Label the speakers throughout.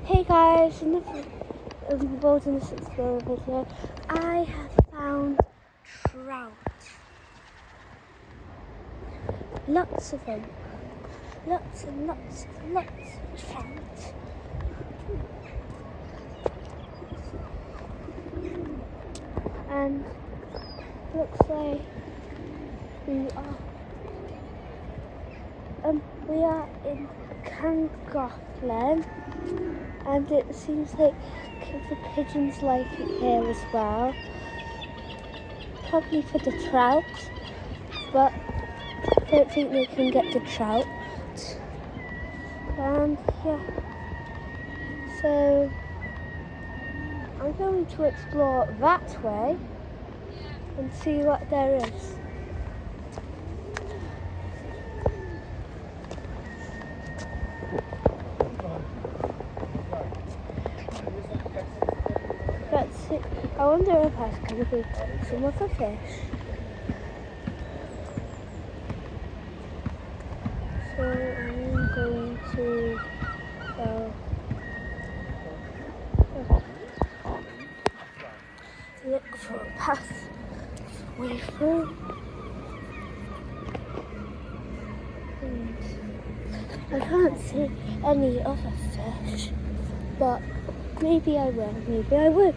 Speaker 1: Hey guys, in the Wilderness Explorer video, I have found trout. Lots of them. Lots and lots and lots of trout. And looks like we are in Llangollen, and it seems like the pigeons like it here as well. Probably for the trout, but I don't think they can get the trout. And yeah, so I'm going to explore that way and see what there is. Let's see. I wonder if that's going to be some of the fish. So I'm going to look for a pathway through. And I can't see any other fish, but maybe I will, maybe I won't.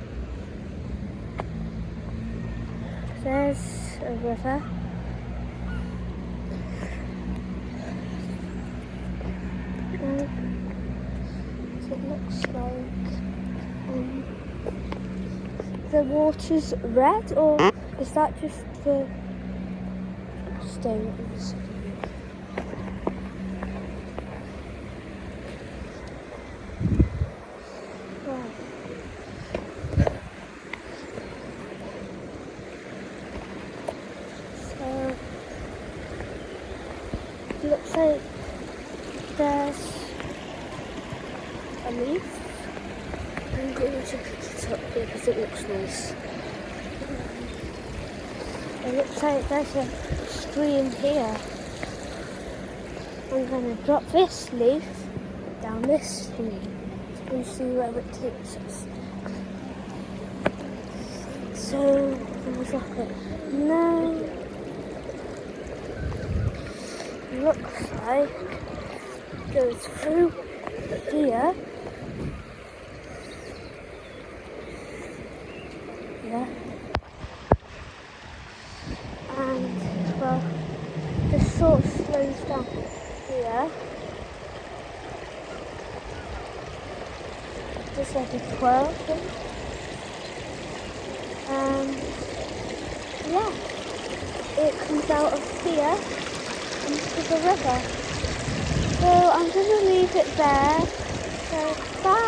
Speaker 1: There's a river. It looks like the water's red, or is that just the stones? Right. So it looks like there's a leaf. I'm going to pick it up because it looks nice. It looks like there's a stream here. I'm going to drop this leaf down this stream and see where it takes us. So, let's look at it. Now, it looks like it goes through here. Yeah. And well, the sort of slows down here. Just like a 12 thing. And yeah, it comes out of here into the river. So I'm going to leave it there. So bye.